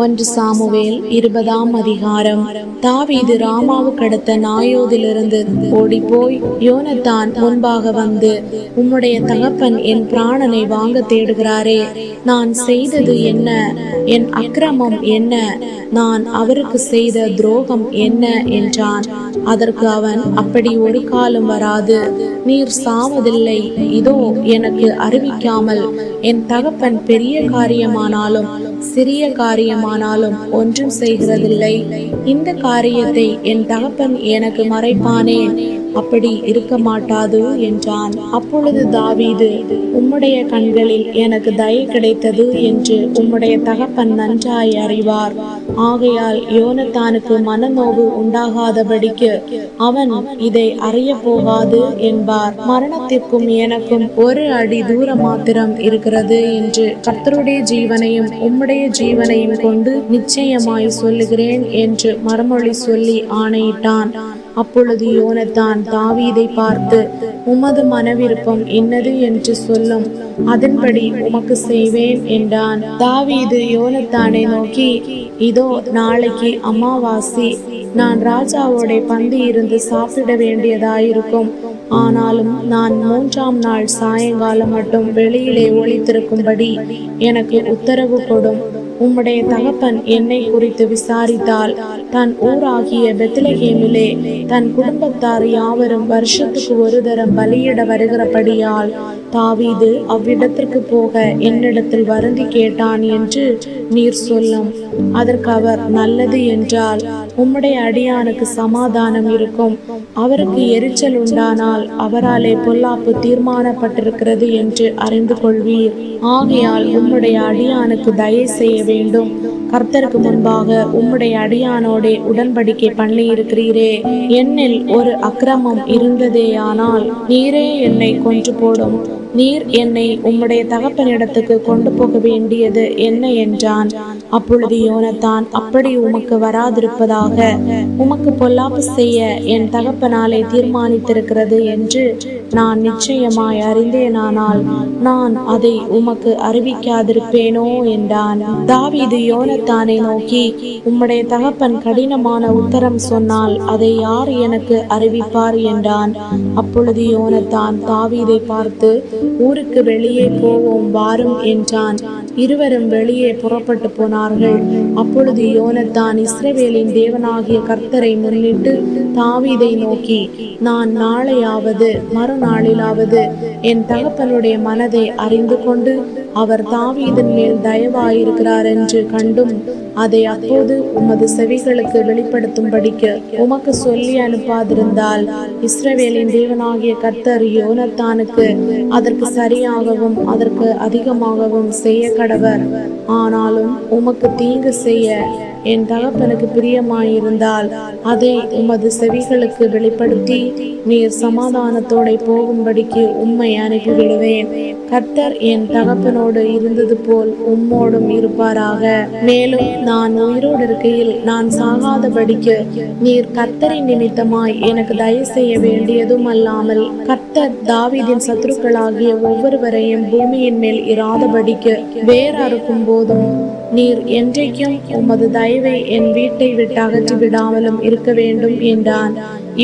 ஒன்று சாமுவேல் 20ஆம் அதிகாரம். தாவீது ராமாவுக்கடுத்த நாயோதிலிருந்து ஓடிப்போய் யோனத்தான் முன்பாக வந்து, உம்முடைய தகப்பன் என் பிராணனை வாங்க தேடுகிறாரே, நான் செய்தது என்ன? என் அக்கிரமம் என்ன? நான் அவருக்கு செய்த துரோகம் என்ன என்றான். அதற்கு அவன், அப்படி ஒரு காலம் வராது, நீர் சாவதில்லை. இதோ எனக்கு அறிவிக்காமல் என் தகப்பன் பெரிய காரியமானாலும் சிறிய காரியமானாலும் ஒன்றும் செய்கிறதில்லை. இந்த காரியத்தை என் தகப்பன் எனக்கு மறைப்பானேன்? அப்படி இருக்க மாட்டாது என்றான். அப்பொழுது தாவீது, உம்முடைய கண்களில் எனக்கு தயை கிடைத்தது என்று உம்முடைய தகப்பன் நன்றாய் அறிவார். ஆகையால் யோனத்தானுக்கு மனநோவு உண்டாகாதபடிக்கு அவன் இதை அறிய போகாது என்பார். மரணத்திற்கும் எனக்கும் ஒரு அடி தூரம் மாத்திரம் இருக்கிறது என்று கர்த்தருடைய ஜீவனையும் உம்முடைய ஜீவனையும் கொண்டு நிச்சயமாய் சொல்லுகிறேன் என்று மறுமொழி சொல்லி ஆணையிட்டான். அப்பொழுது யோனத்தான் தாவீதை பார்த்து, உமது மனவிருப்பம் என்னது என்று சொல்லும், அதன்படி உமக்கு செய்வேன் என்றான். தாவீது யோனத்தானை நோக்கி, இதோ நாளைக்கு அமாவாசை, நான் ராஜாவோட பந்தி இருந்து சாப்பிட வேண்டியதாயிருக்கும். ஆனாலும் நான் 3ஆம் நாள் சாயங்காலம் மட்டும் வெளியிலே ஒளித்திருக்கும்படி எனக்கு உத்தரவு கொடும். உம்முடைய தகப்பன் என்னை குறித்து விசாரித்தால் தன் ஊராகிய பெத்லெகேமிலே தன் குடும்பத்தார் யாவரும் வருஷத்துக்கு ஒரு தரம் பலியிட வருகிறபடியால் தாவீது அவ்விடத்திற்கு போக என்னிடத்தில் வருந்தி கேட்டான் என்று நீர் சொல்லும். அதற்கு அவர், நல்லது என்றால் உம்முடைய அடியானுக்கு சமாதானம் இருக்கும். அவருக்கு எரிச்சல் உண்டானால் அவராலே பொல்லாப்பு தீர்மானப்பட்டிருக்கிறது என்று அறிந்து கொள்வீர். ஆகையால் உம்முடைய அடியானுக்கு தயை செய்ய வேண்டும். கர்த்தருக்கு முன்பாக உம்முடைய அடியானோடே உடன்படிக்கை பண்ணி இருக்கிறீரே. என்னில் ஒரு அக்கிரமம் இருந்ததேயானால் நீரே என்னை கொன்று போடும். நீர் என்னை உம்முடைய தகப்பனிடத்துக்கு கொண்டு போக வேண்டியது என்ன என்றான். அப்பொழுது யோனத்தான், அப்படி உமக்கு வராதிருப்பதாக, உமக்கு பொல்லாப்பு செய்ய என் தகப்பனாலே தீர்மானித்திருக்கிறது என்று நான் நிச்சயமாய் அறிந்தேனானால் நான் அதை உமக்கு அறிவிக்காதிருப்பேனோ என்றான். தாவீது யோனத்தானை நோக்கி, உம்முடைய தகப்பன் கடினமான உத்தரம் சொன்னால் அதை யார் எனக்கு அறிவிப்பார் என்றான். அப்பொழுது யோனத்தான் தாவீதை பார்த்து, ஊருக்கு வெளியே போவோம் வாரும் என்றான். இருவரும் வெளியே புறப்பட்டு போனார்கள். அப்பொழுது யோனத்தான் இஸ்ரவேலின் தேவனாகிய கர்த்தரை முன்னிட்டு தாவீதை நோக்கி, நான் நாளையாவது மறுநாளிலாவது என் தகப்பனுடைய மனதை அறிந்து கொண்டு அவர் தாவீதின் மேல் தயவாயிருக்கிறார் என்று கண்டும் அதை அப்போது உமது செவிகளுக்கு வெளிப்படுத்தும்படிக்கு உமக்கு சொல்லி அனுப்பாதிருந்தால் இஸ்ரவேலின் தேவனாகிய கர்த்தர் யோனத்தானுக்கு அதற்கு சரியாகவும் அதற்கு அதிகமாகவும் செய்ய கடவர். ஆனாலும் உமக்கு தீங்கு செய்ய என் தகப்பனுக்கு பிரியமாயிருந்தால் அதை உமது செவிகளுக்கு வெளிப்படுத்தி நீர் சமாதானத்தோட போகும்படிக்கு உம்மை அனுப்பிவிடுவேன். கர்த்தர் என் தகப்பனோடு இருந்தது போல் உம்மோடும் இருப்பாராக. மேலும் நான் உயிரோடு இருக்கையில் நான் சாகாதபடிக்கு நீர் கர்த்தரின் நிமித்தமாய் எனக்கு தயவு செய்ய வேண்டியதும் அல்லாமல் கர்த்தர் தாவீதின் சத்துருக்களாகிய ஒவ்வொருவரையும் பூமியின் மேல் இராதபடிக்கு வேர் அறுக்கும் போதும் நீர் என்றைக்கும் உமது தயவை என் வீட்டை விட்டு அகற்றி விடாமலும் இருக்க வேண்டும் என்றான்.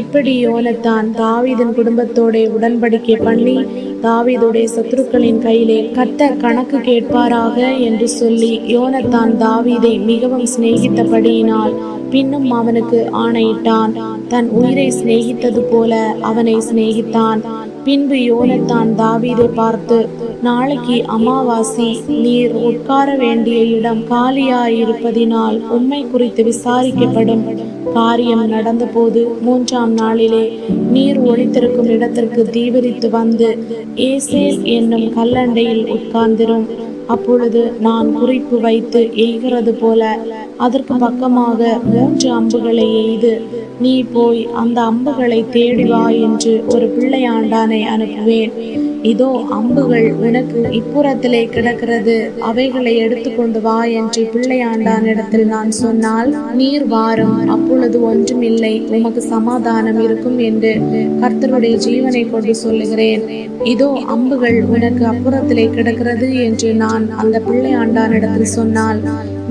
இப்படி யோனத்தான் தாவீதின் குடும்பத்தோட உடன்படிக்கை பண்ணி தாவீதுடைய சத்துருக்களின் கையிலே கர்த்தர் கணக்கு கேட்பாராக என்று சொல்லி யோனத்தான் தாவீதை மிகவும் சிநேகித்தபடியினால் பின்னும் அவனுக்கு ஆணையிட்டான். தன் உயிரை சிநேகித்தது போல அவனை சிநேகித்தான். பின்பு யோனத்தான் தாவீதை பார்த்து, நாளைக்கு அமாவாசை, நீர் உட்கார வேண்டிய இடம் காலியாயிருப்பதினால் உம்மை குறித்து விசாரிக்கப்படும். காரியம் நடந்த போது 3ஆம் நாளிலே நீர் ஒளித்திருக்கும் இடத்திற்கு தீவிரித்து வந்து ஏசேல் என்னும் கல்லண்டையில் உட்கார்ந்திரும். அப்பொழுது நான் குறிப்பு வைத்து எய்கிறது போல அதற்கு பக்கமாக 3 அம்புகளை எய்து நீ போய் அந்த அம்புகளை தேடி வா என்று ஒரு பிள்ளையாண்டானை அனுப்புவேன். இதோ அம்புகள் உனக்கு இப்புறத்திலே கிடக்கிறது, அவைகளை எடுத்துக்கொண்டு வா என்று பிள்ளையாண்டானிடத்தில் நான் சொன்னால், நீர் வாரும், அப்பொழுது ஒன்றுமில்லை, உமக்கு சமாதானம் இருக்கும் என்று கர்த்தருடைய ஜீவனை கொண்டு சொல்லுகிறேன். இதோ அம்புகள் உனக்கு அப்புறத்திலே கிடக்கிறது என்று நான் அந்த பிள்ளையாண்டானிடத்தில் சொன்னால்,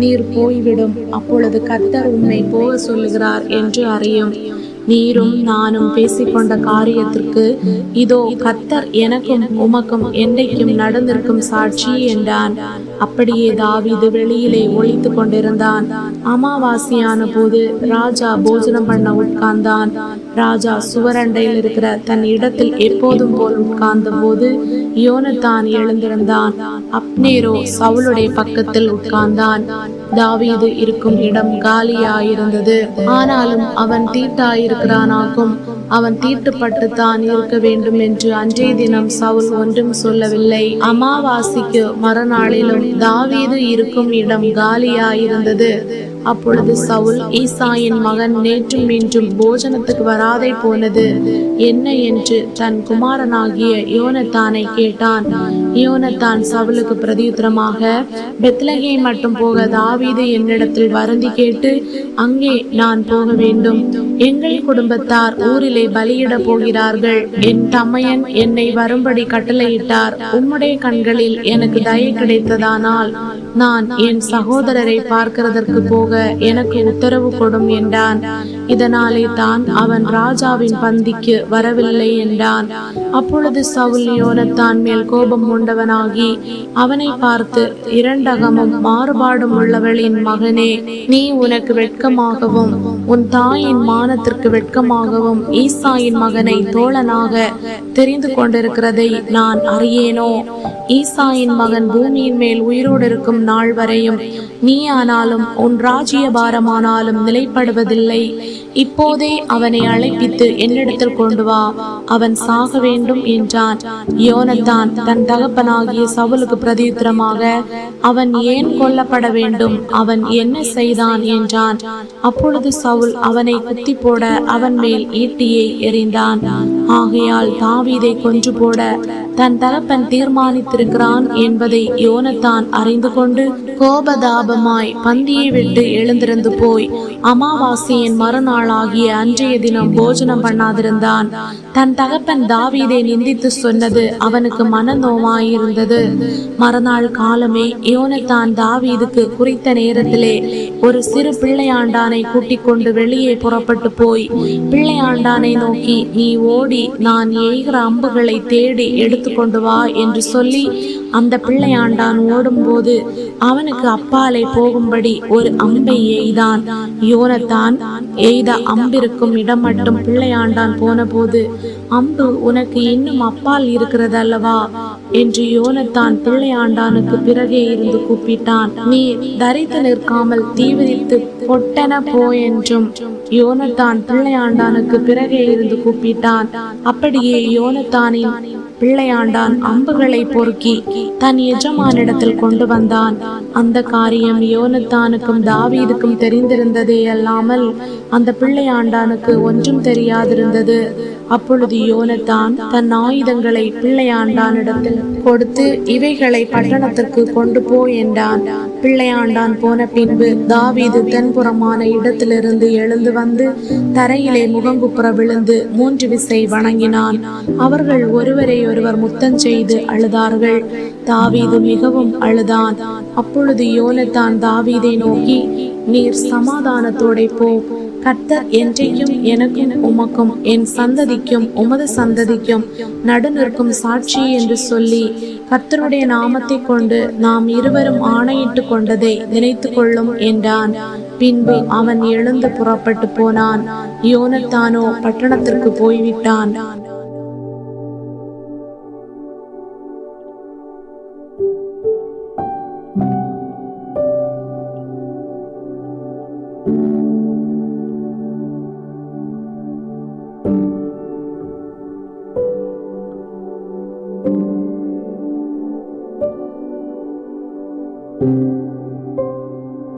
நீர் போய்விடும், அப்பொழுது கர்த்தர் உம்மை போக சொல்லுகிறார் என்று அறியும். நீரும் நானும் பேசிக்கொண்ட காரியத்திற்கு இதோ கர்த்தர் எனக்கும் உமக்கும் என்றைக்கும் நடந்திருக்கும் சாட்சி என்றான். அப்படியே தாவீது வெளியிலே ஒளித்து கொண்டிருந்தான். அமாவாசையான போது ராஜா போஜனம் பண்ண உட்கார்ந்தான். ராஜா சுவரண்டையில் இருக்கிற தன் இடத்தில் எப்போதும் போல் உட்கார்ந்த போது யோனத்தான் எழுந்திருந்தான். அப்னேரோ சவுலுடைய பக்கத்தில் உட்கார்ந்தான். தாவீது இருக்கும் இடம் காலியாயிருந்தது. ஆனாலும் அவன் தீட்டாயிருக்கிறானாக்கும், அவன் தீட்டுப்பட்டு தான் இருக்க வேண்டும் என்று அன்றைய தினம் சவுல் ஒன்றும் சொல்லவில்லை. அமாவாசைக்கு மறுநாளிலும் தாவீது இருக்கும் இடம் காலியாயிருந்தது. அப்பொழுது சவுல், ஈசாயின் மகன் நேற்றும் இன்றும் போஜனத்துக்கு வராதே போனது என்ன என்று தன் குமாரனாகிய யோனத்தானை கேட்டான். யோனத்தான் சவுலுக்கு பிரதியுத்தரமாக, பெத்லகேம் மட்டும் போக தாவீது என்னிடத்தில் வருந்தி கேட்டு, அங்கே நான் போக வேண்டும். எங்கள் குடும்பத்தார் ஊரிலே பலியிட போகிறார்கள். என் தமையன் என்னை வரும்படி கட்டளையிட்டார். உம்முடைய கண்களில் எனக்கு தயை கிடைத்ததானால் நான் என் சகோதரரை பார்க்கிறதற்கு போக எனக்கு உத்தரவு கொடும் என்றான். இதனாலே தான் அவன் ராஜாவின் பந்திக்கு வரவில்லை என்றான். அப்பொழுது சவுல் யோனத்தான் மேல் கோபம் உண்டவனாகி அவனை பார்த்து, இரண்டகமும் மாறுபாடும் உள்ளவளின் மகனே, நீ உனக்கு வெட்கமாகவும் உன் தாயின் மானத்திற்கு வெட்கமாகவும் ஈசாயின் மகனை தோழனாக தெரிந்து கொண்டிருக்கிறதை நான் அறியேனோ? ஈசாயின் மகன் பூமியின் மேல் உயிரோடு இருக்கும் நாள் வரையும் நீ ஆனாலும் உன் ராஜ்யபாரமானாலும் நிலைப்படுவதில்லை. இப்போதே அவனை அழைப்பித்து என்னிடத்தில் கொண்டு வா, அவன் சாக வேண்டும் என்றான். யோனத்தான் தன் தகப்பனாகிய சவுலுக்கு பிரதியுத்தரமாக, அவன் ஏன் கொல்லப்பட வேண்டும்? அவன் என்ன செய்தான் என்றான். அப்பொழுது சவுல் அவனை குத்தி போட அவன் மேல் ஈட்டியை எறிந்தான். ஆகையால் தாவீதை கொன்று போட தன் தகப்பன் தீர்மானித்திருக்கிறான் என்பதை யோனத்தான் அறிந்து கொண்டு கோபதாபமாய் பந்தியை விட்டு எழுந்திருந்து போய் அமாவாசையின் மறுநாளாகிய அன்றைய தினம் போஜனம் பண்ணாதிருந்தான். தன் தகப்பன் தாவீதை நிந்தித்து சொன்னது அவனுக்கு மனநோவாயிருந்தது. மறுநாள் காலமே யோனத்தான் தாவீதுக்கு குறித்த நேரத்திலே ஒரு சிறு பிள்ளையாண்டானை கூட்டிக் கொண்டு வெளியே புறப்பட்டு போய் பிள்ளையாண்டானை நோக்கி, நீ ஓடி நான் எய்கிற அம்புகளை தேடி எடுத்துக்கொண்டு வா என்று சொல்லி அந்த பிள்ளையாண்டான் ஓடும்போது அவனுக்கு அப்பாலே போகும்படி ஒரு அம்பை எய்தான். யோனத்தான் எய்த அம்பிருக்கும் இடம் மட்டும் பிள்ளையாண்டான் போன போது, அம்பு உனக்கு இன்னும் அப்பால் இருக்கிறது அல்லவா என்று யோனத்தான் பிள்ளையாண்டானுக்கு பிறகே இருந்து கூப்பிட்டான். நீ தரித்து நிற்காமல் தீவிரித்து பொட்டென போ என்றும் யோனத்தான் பிள்ளையாண்டானுக்கு பிறகே இருந்து கூப்பிட்டான். அப்படியே யோனத்தானின் பிள்ளையாண்டான் அம்புகளை பொறுக்கி தன் எஜமானிடத்தில் கொண்டு வந்தான். அந்த காரியம் யோனத்தானுக்கும் தாவீதுக்கும் தெரிந்திருந்ததே அல்லாமல் அந்த பிள்ளையாண்டானுக்கு ஒன்றும் தெரியாதிருந்தது. அப்பொழுது யோனத்தான் தன் ஆயுதங்களை பிள்ளையாண்டானிடத்தில் கொடுத்து, இவைகளை பட்டணத்திற்கு கொண்டு போ என்றான். பிள்ளையாண்டான் போன பின்பு தாவீது தென்புறமான இடத்திலிருந்து எழுந்து வந்து தரையிலே முகங்குப்புற விழுந்து 3 விசை வணங்கினான். அவர்கள் ஒருவரை ஒருவர் முத்தம் செய்து அழுதார்கள். தாவீது மிகவும் அழுதான். அப்பொழுது யோனத்தான் தாவீதை நோக்கி, நீர் சமாதானத்தோടെ போ, கர்த்தர் என்றைக்கும் எனக்கும் உமக்கும் என் சந்ததிக்கும் உமது சந்ததிக்கும் நடுநிற்கும் சாட்சி என்று சொல்லி கர்த்தருடைய நாமத்தை கொண்டு நாம் இருவரும் ஆணையிட்டு கொண்டதை நினைத்து கொள்ளும் என்றான். பின்பு அவன் எழுந்து புறப்பட்டு போனான். யோனத்தானோ பட்டணத்திற்கு போய்விட்டான்.